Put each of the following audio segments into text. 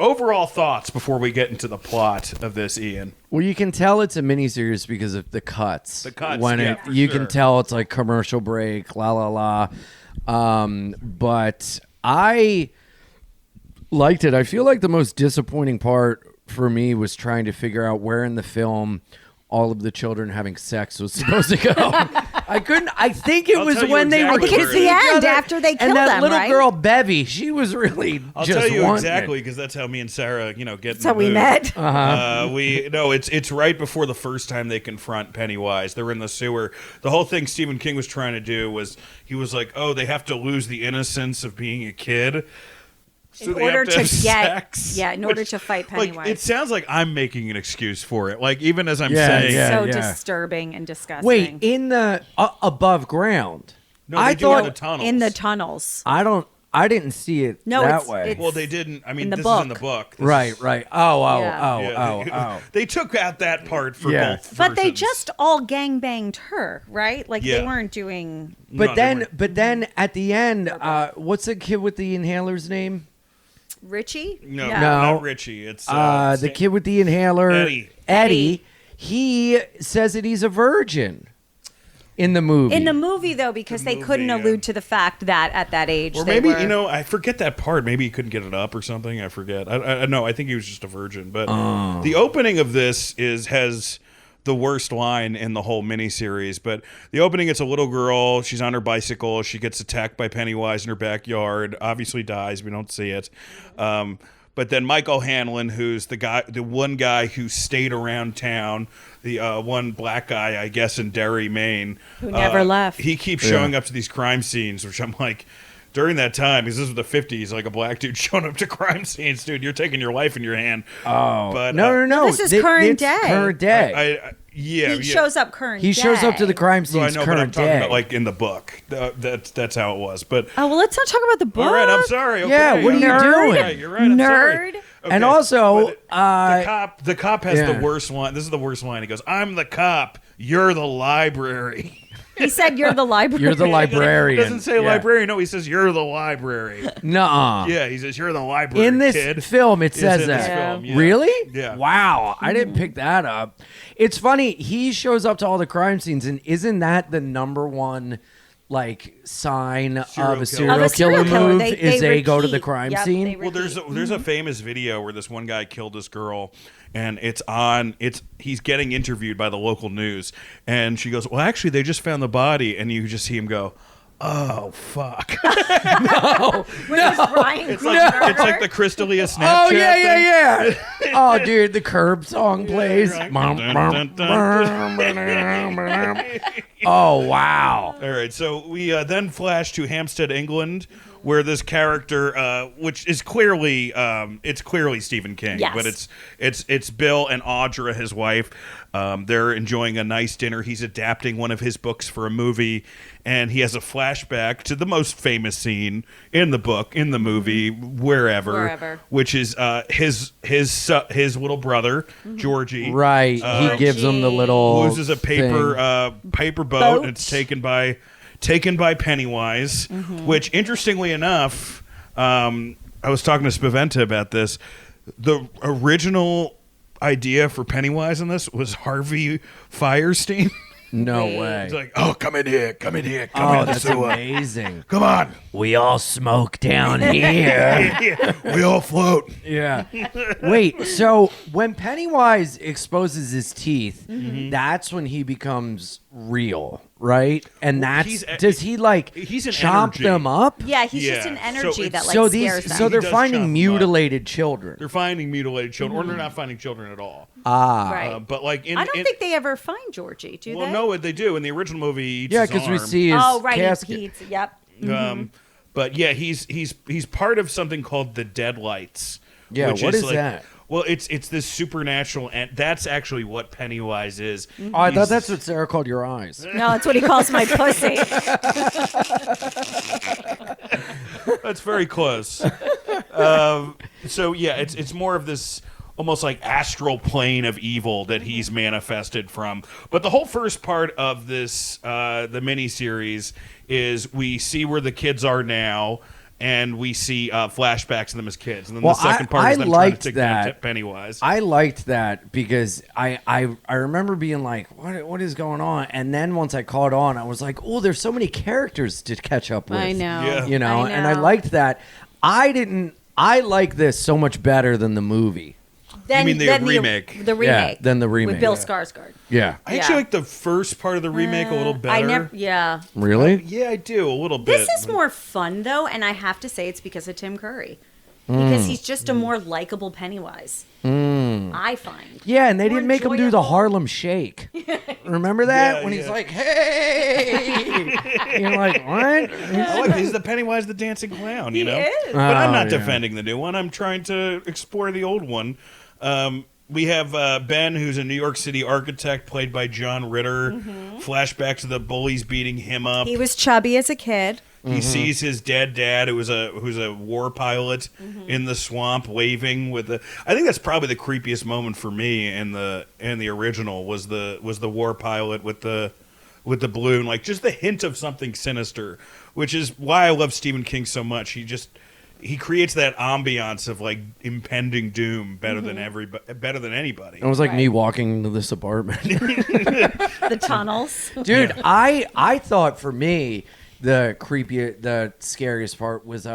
overall thoughts before we get into the plot of this, Ian. Well, you can tell it's a miniseries because of the cuts. The cuts, when you sure. can tell it's like commercial break, la la la. But I liked it. I feel like the most disappointing part for me was trying to figure out where in the film all of the children having sex was supposed to go. I couldn't. I think it was when they were exactly I think it's the end after they kill and that them, little right? girl Bevy, she was really I'll just tell you wanting exactly it. because that's how me and Sarah, get. That's how we met. It's right before the first time they confront Pennywise. They're in the sewer. The whole thing Stephen King was trying to do was he was like, oh, they have to lose the innocence of being a kid. So in order to sex, in order to fight Pennywise. Like, it sounds like I'm making an excuse for it. Like even as I'm Yeah, saying, yeah. so disturbing and disgusting. Wait, in the above ground. no, they do in the tunnels. in the tunnels. I didn't see it No, that it's- way. it's- Well, they didn't. I mean, in the this is in book. the book. This Right. is- Oh. They took out that part for Yeah. both. But they versions. just all gangbanged her, right? Like Yeah. they weren't doing. No, But they then at the end, what's the kid with the inhaler's name? Richie? No, No. not Richie. It's The kid with the inhaler, Eddie. He says that he's a virgin in the movie. In the movie, though, because they couldn't movie, allude to the fact that at that age, Or they maybe were, I forget that part. Maybe he couldn't get it up or something. I forget. I know. I think he was just a virgin. But the opening of this has the worst line in the whole miniseries. But the opening, it's a little girl. She's on her bicycle. She gets attacked by Pennywise in her backyard. Obviously dies. We don't see it. But then Michael Hanlon, who's the one guy who stayed around town, the one black guy, I guess, in Derry, Maine, Who never left. He keeps showing up to these crime scenes, which I'm like, during that time, because this was the 50s, like a black dude showing up to crime scenes, dude, you're taking your life in your hand. Oh, but no. This is current it's day. Current day. he shows up current He shows up to the crime So I scenes know, but I'm current talking day. about like in the book. That's how it was. But Oh, well, let's not talk about the book. all right, I'm sorry. Okay, Yeah, what are you you're doing? Right, you're right. I'm sorry. Nerd. Okay, And also, but the cop has yeah. the worst line. This is the worst line. He goes, "I'm the cop. You're the library." He said, "You're the library." You're the He librarian. doesn't say Yeah. librarian. No, he says, "You're the library." Nuh-uh. Yeah, he says, "You're the library." In this kid. film, it Is says in this that. film, yeah. Really? Yeah. Wow. I didn't pick that up. It's funny. He shows up to all the crime scenes, and isn't that the number one sign of a serial killer move? They go to the crime scene? Well, there's a famous video where this one guy killed this girl, and he's getting interviewed by the local news, and she goes, "Well, actually, they just found the body," and you just see him go, "Oh fuck!" It's like the Crystalia Snapchat. Oh, yeah. Oh, dude, the Curb song plays. Oh, wow. All right, so we then flash to Hampstead, England, where this character, which is clearly Stephen King, Yes. but it's Bill and Audra, his wife. They're enjoying a nice dinner. He's adapting one of his books for a movie, and he has a flashback to the most famous scene in the book, in the movie, wherever. Which is his little brother, Georgie. Right. He gives him the little loses a paper boat, and it's taken by Pennywise, which, interestingly enough, I was talking to Spaventa about this. The original idea for Pennywise in this was Harvey Firestein. No way. He's like, "Oh, come in here, come in the That's sewer. amazing. Come on, We all smoke down here. we all float." Yeah. Wait, so when Pennywise exposes his teeth, that's when he becomes real, right? And does he he's an chomp energy. them up? Yeah, he's Yeah. just an So energy it's- that So scares them. so they're does chomp finding them up. mutilated children. They're finding mutilated children, or they're not finding children at all. right. But like, I don't think they ever find Georgie, do Well, they? no, they do in the original movie. He eats Yeah, his because we arm. see his Oh, right. casket. He eats, yep. But yeah, he's part of something called the Deadlights. Yeah, which what is like, that? Well, it's this supernatural, and that's actually what Pennywise is. Oh, I thought that's what Sarah called your eyes. No, that's what he calls my pussy. That's very close. So yeah, it's more of this almost like astral plane of evil that he's manifested from. But the whole first part of this the miniseries is we see where the kids are now. and we see flashbacks of them as kids. And then Well, the second part I is them trying liked to take down that. Pennywise. I liked that because I remember being like, what is going on? And then once I caught on, I was like, oh, there's so many characters to catch up with. I know. Yeah. You know, I and I know. liked that. I like this so much better than the movie. You mean the remake? The remake. Yeah, than the remake. With Bill Yeah. Skarsgård. Yeah. I actually like the first part of the remake a little better. Yeah. Really? Yeah, I do a little bit. This is more fun, though, and I have to say it's because of Tim Curry. Because he's just a more likable Pennywise. I find. Yeah, and they More didn't make him do the enjoyable. Harlem Shake. Remember that? Yeah, when he's yeah. like, hey! You're like, what? I like he's the Pennywise the dancing clown, you know. is. But I'm not yeah. defending the new one. I'm trying to explore the old one. We have Ben, who's a New York City architect, played by John Ritter. Flashbacks of the bullies beating him up. He was chubby as a kid. He sees his dead dad, who's a war pilot, in the swamp, waving with the. I think that's probably the creepiest moment for me in the original was the war pilot with the balloon, like just the hint of something sinister, which is why I love Stephen King so much. He creates that ambiance of like impending doom better than anybody. It was like me Right. walking into this apartment. The tunnels. Dude, I thought for me the scariest part was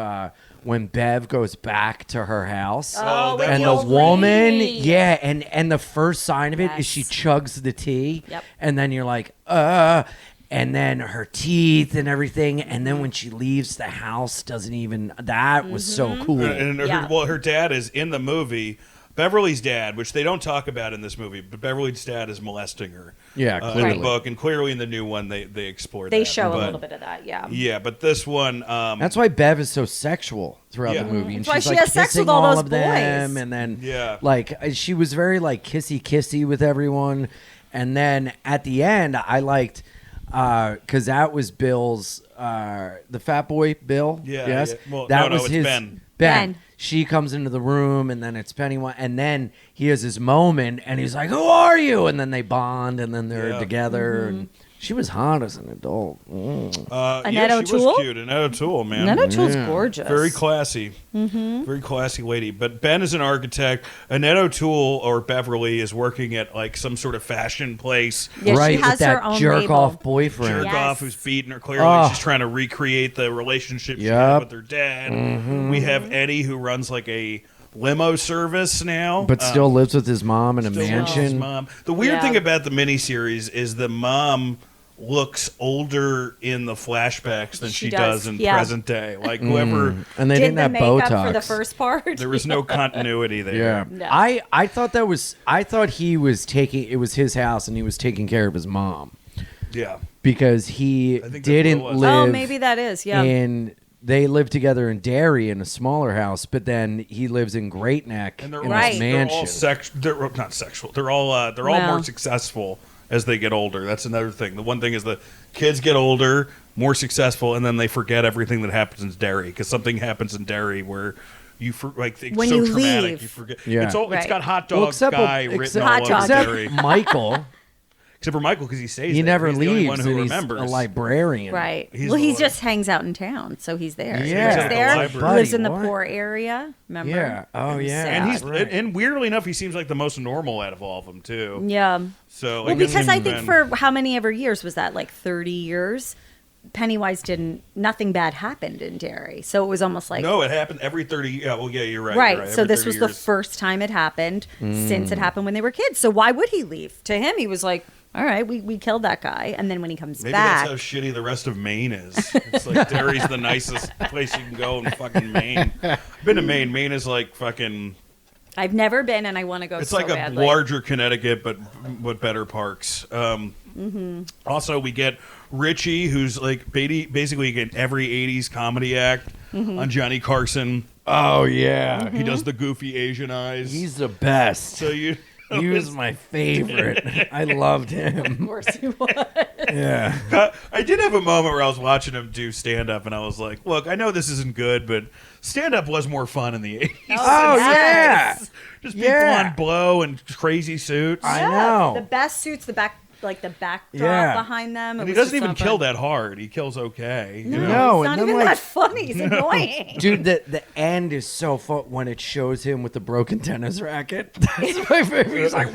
when Bev goes back to her house. Oh, with and the the old woman, lady. yeah, and the first sign of it is she Yes. chugs the tea. Yep. And then you're like, and then her teeth and everything, and then when she leaves the house doesn't even that was so cool. And Yeah. her dad is in the movie. Beverly's dad, which they don't talk about in this movie, but Beverly's dad is molesting her. Yeah, in clearly. the book, and clearly in the new one they explore that. They show a But- little bit of that, yeah. Yeah, but this one, That's why Bev is so sexual throughout Yeah. the movie, and That's why she's she like has sex kissing with all those of them, boys. and then Yeah. like she was very like kissy with everyone, and then at the end I liked because that was Bill's the fat boy Bill. Yeah, yes, yeah. Well, that no, was it's his Ben. Ben. She comes into the room, and then it's Pennywise, and then he has his moment, and he's like, "Who are you?" And then they bond, and then they're Yeah. together. And she was hot as an adult. Annette yeah, she was O'Toole? cute. Annette O'Toole, man. Annette O'Toole's Yeah. gorgeous. Very classy. Very classy lady. But Ben is an architect. Annette O'Toole, or Beverly, is working at like some sort of fashion place. Yeah, right, she has with that her own jerk label. off boyfriend. Jerk Yes. off who's beating her. Clearly, Oh. she's trying to recreate the relationship she Yep. had with her dad. We have Eddie, who runs like a limo service now, But still lives with his mom in a still lives with his mansion. mom. The weird Yeah. thing about the miniseries is the mom looks older in the flashbacks than she She does does, in yeah. present day. Like whoever, And they Did didn't the have makeup Botox. for the first part? there was no continuity there. Yeah. No. I thought he was it was his house and he was taking care of his mom Yeah. because he I think that's didn't what it was. live Oh, maybe that is, yeah. in they lived together in Derry in a smaller house, but then he lives in Great Neck And they're in all, Right. this they're all mansion. they're not sexual. They're all Well. more successful as they get older. That's another thing. The one thing is the kids get older, more successful, and then they forget everything that happens in Derry because something happens in Derry where you like it's When so you traumatic leave. you forget. Yeah. It's Right. got hot dog Well, except guy except- written Hot all dog. over Except Derry. Michael, Except for Michael because he stays. he there. never He's the only leaves. one who and he's remembers. a librarian, Right. He's Well, the he one. just hangs out in town, so he's there. Yeah. He's Hangs out just at the there. library. Lives in the Buddy, what? poor area. Remember? Yeah. Oh, yeah. sad. And he's Right. and weirdly enough, he seems like the most normal out of all of them too. Yeah. So Well, guess because I even think then- for how many ever years was that? Like 30 years? Pennywise nothing bad happened in Derry. So it was almost like. no, it happened every 30. Yeah, well, yeah, you're right. Right. You're right. So Every this 30 was the years. first time it happened since it happened when they were kids. So why would he leave? To him, he was like, all right, we killed that guy. And then when he comes Maybe back. that's how shitty the rest of Maine is. It's like Derry's the nicest place you can go in fucking Maine. I've been to Maine. Maine is like fucking. I've never been and I want to go It's so like a badly. larger Connecticut, but better parks. Also, we get Richie, who's like basically in every '80s comedy act on Johnny Carson. Oh yeah, He does the goofy Asian eyes. he's the best. so you. He was my favorite. I loved him. Of course he was. Yeah. I did have a moment where I was watching him do stand up, and I was like, "Look, I know this isn't good, but stand up was more fun in the '80s. Oh yeah. Just people Yeah. on blow and crazy suits." I know. The best suits, the like the backdrop Yeah. behind them. And he doesn't even kill that hard. He kills okay. No, you know? No, it's and not then, even like- that funny. He's annoying. Dude, the end is so fun when it shows him with the broken tennis racket. That's my favorite. He's like,